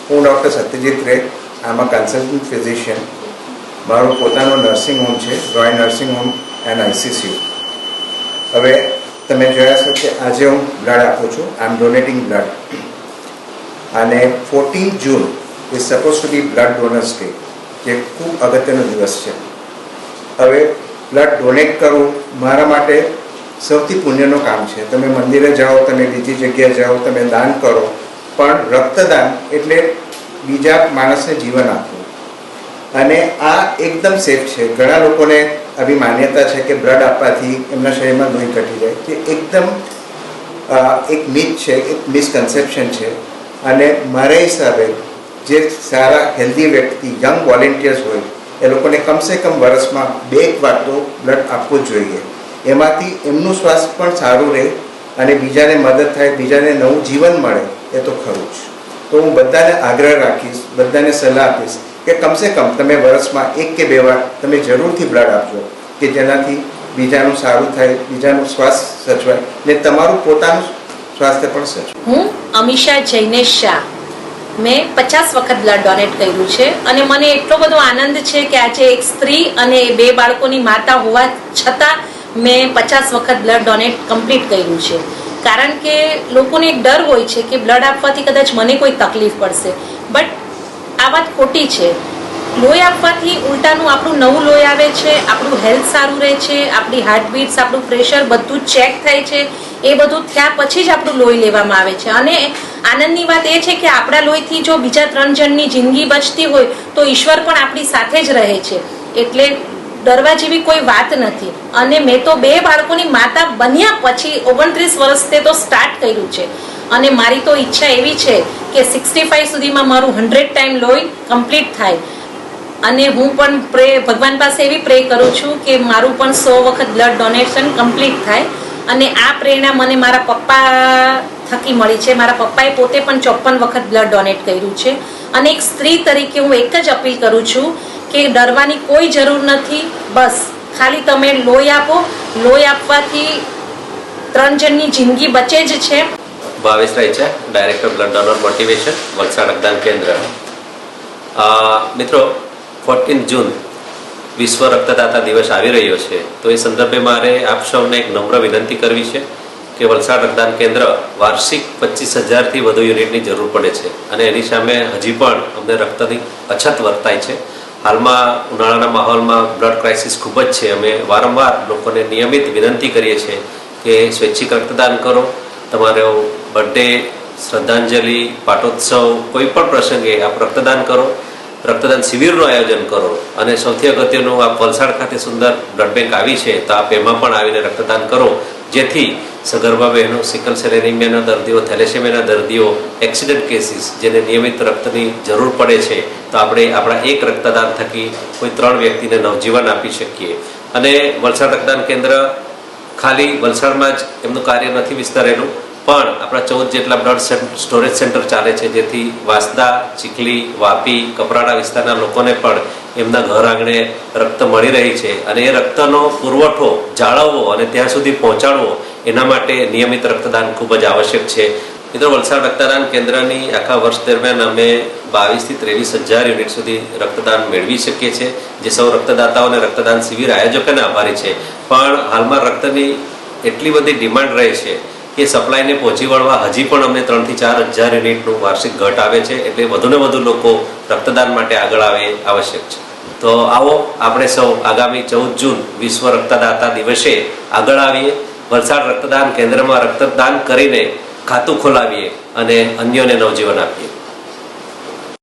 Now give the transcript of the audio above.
હું ડૉક્ટર સત્યજીત રે, આમ અ કન્સલ્ટન્ટ ફિઝિશિયન. મારો પોતાનો નર્સિંગ હોમ છે, Roy nursing home and ICCU. હવે તમે જોયા છો કે આજે હું બ્લડ આપું છું. I am donating blood. અને 14 June is suppose to be blood donors day, જે ખૂબ અગત્યનો દિવસ છે. હવે બ્લડ ડોનેટ કરવું મારા માટે સૌથી પુણ્યનું કામ છે. તમે મંદિરે જાઓ, તમે બીજી જગ્યાએ જાઓ, તમે દાન કરો, પણ રક્તદાન એટલે બીજા માણસને જીવન આપવું. અને આ એકદમ સેફ છે. ઘણા લોકોને આવી માન્યતા છે કે બ્લડ આપવાથી એમના શરીરમાં લોહી ઘટી જાય, તે એકદમ એક મિથ છે, એક મિસકન્સેપ્શન છે. અને મારા હિસાબે જે સારા હેલ્ધી વ્યક્તિ, યંગ વોલેન્ટિયર્સ હોય, એ લોકોને કમસે કમ વર્ષમાં 2 વાર તો બ્લડ આપવું જ જોઈએ. એમાંથી એમનું સ્વાસ્થ્ય પણ સારું રહે અને બીજાને મદદ થાય, બીજાને નવું જીવન મળે, એ તો ખરું જ. તો હું બધાને આગ્રહ રાખીશ, બધાને સલાહ આપીશ કે કમસે કમ તમે વર્ષમાં 1 કે 2 વાર તમે જરૂરથી બ્લડ આપજો, કે જેનાથી બીજાનું સારું થાય, બીજાનું સ્વાસ્થ્ય સચવાય ને તમારું પોતાનું સ્વાસ્થ્ય પણ સચવાય. હું અમીષા જૈનેશ શાહ, મેં 50 વખત બ્લડ ડોનેટ કર્યું છે અને મને એટલો બધો આનંદ છે કે આજે એક સ્ત્રી અને 2 બાળકોની માતા હોવા છતાં મેં 50 વખત બ્લડ ડોનેટ કમ્પ્લીટ કર્યું છે. કારણ કે લોકોને એક ડર હોય છે કે બ્લડ આપવાથી કદાચ મને કોઈ તકલીફ પડશે, બટ આ વાત ખોટી છે. લોહી આપવાથી ઉલટાનું આપણું નવું લોહી આવે છે, આપણું હેલ્થ સારું રહે છે, આપણી હાર્ટબીટ્સ, આપણું પ્રેશર બધું જ ચેક થાય છે. એ બધું થયા પછી જ આપણું લોહી લેવામાં આવે છે. અને આનંદની વાત એ છે કે આપણા લોહીથી જો બીજા 3 જણની જિંદગી બચતી હોય તો ઈશ્વર પણ આપણી સાથે જ રહે છે. એટલે ડરવા જેવી કોઈ વાત નથી. અને મેં તો 2 બાળકોની માતા બન્યા પછી 29 વર્ષથી તો સ્ટાર્ટ કર્યું છે. અને મારી તો ઈચ્છા એવી છે કે 65 સુધીમાં મારું 100 ટાઈમ લોહી કમ્પ્લીટ થાય. અને હું પણ ભગવાન પાસે એવી પ્રે કરું છું કે મારું પણ 100 વખત બ્લડ ડોનેશન કમ્પ્લીટ થાય. અને આ પ્રેરણા મને મારા પપ્પા થકી મળી છે. મારા પપ્પાએ પોતે પણ 54 વખત બ્લડ ડોનેટ કર્યું છે. અને એક સ્ત્રી તરીકે હું એક જ અપીલ કરું છું કે ડરવાની કોઈ જરૂર નથી. બસ ખાલી તમે લોહી આપો. લોહી આપવાથી 3 જણની જિંદગી બચે જ છે. Bhavesh Raicha, director blood donor motivation, Valsad રક્તદાન કેન્દ્ર. મિત્રો, 14 જૂન વિશ્વ રક્તદાતા દિવસ આવી રહ્યો છે, તો એ સંદર્ભે મારે આપ સૌને એક નમ્ર વિનંતી કરવી છે કે વલસાડ રક્તદાન કેન્દ્ર વાર્ષિક 25,000થી વધુ યુનિટની જરૂર પડે છે અને એની સામે હજી પણ અમને રક્તની અછત વર્તાય છે. હાલમાં ઉનાળાના માહોલમાં બ્લડ ક્રાઇસિસ ખૂબ જ છે. અમે વારંવાર લોકોને નિયમિત વિનંતી કરીએ છીએ કે સ્વૈચ્છિક રક્તદાન કરો. તમારો બર્થડે, શ્રદ્ધાંજલિ, પાટોત્સવ, કોઈ પણ પ્રસંગે આપ રક્તદાન કરો. રક્તદાન શિબિરનું આયોજન કરો. અને સૌથી અગત્યનું, આ વલસાડ ખાતે સુંદર બ્લડ બેંક આવી છે, તો આપ એમાં પણ આવીને રક્તદાન કરો, જેથી સગર્ભા બહેનો, સિકલ સેલ એનિમિયાના દર્દીઓ, થેલેસેમિયાના દર્દીઓ, એક્સિડન્ટ કેસીસ જેને નિયમિત રક્તની જરૂર પડે છે, તો આપણે આપણા એક રક્તદાન થકી કોઈ 3 વ્યક્તિને નવજીવન આપી શકીએ. અને વલસાડ રક્તદાન કેન્દ્ર ખાલી વલસાડમાં જ એમનું કાર્ય નથી વિસ્તારેલું, પણ આપણા 14 જેટલા બ્લડ સ્ટોરેજ સેન્ટર ચાલે છે, જેથી વાંસદા, ચીખલી, વાપી, કપરાડા વિસ્તારના લોકોને પણ એમના ઘર આંગણે રક્ત મળી રહી છે. અને એ રક્તનો પુરવઠો જાળવવો અને ત્યાં સુધી પહોંચાડવો, એના માટે નિયમિત રક્તદાન ખૂબ જ આવશ્યક છે. મિત્રો, વલસાડ રક્તદાન કેન્દ્રની આખા વર્ષ દરમિયાન અમે 22,000થી 23,000 યુનિટ સુધી રક્તદાન મેળવી શકીએ છીએ, જે સૌ રક્તદાતાઓને રક્તદાન શિબિર આયોજકોને આભારી છે. પણ હાલમાં રક્તની એટલી બધી ડિમાન્ડ રહે છે કે સપ્લાયને પહોંચી વળવા હજી પણ અમને 3,000થી 4,000 યુનિટનું વાર્ષિક ઘટ આવે છે. એટલે વધુને વધુ લોકો રક્તદાન માટે આગળ આવે આવશ્યક છે. તો આવો આપણે સૌ આગામી 14 જૂન વિશ્વ રક્તદાતા દિવસે આગળ આવીએ, વલસાડ રક્તદાન કેન્દ્રમાં રક્તદાન કરીને ખાતું ખોલાવીએ અને અન્યોને નવજીવન આપીએ.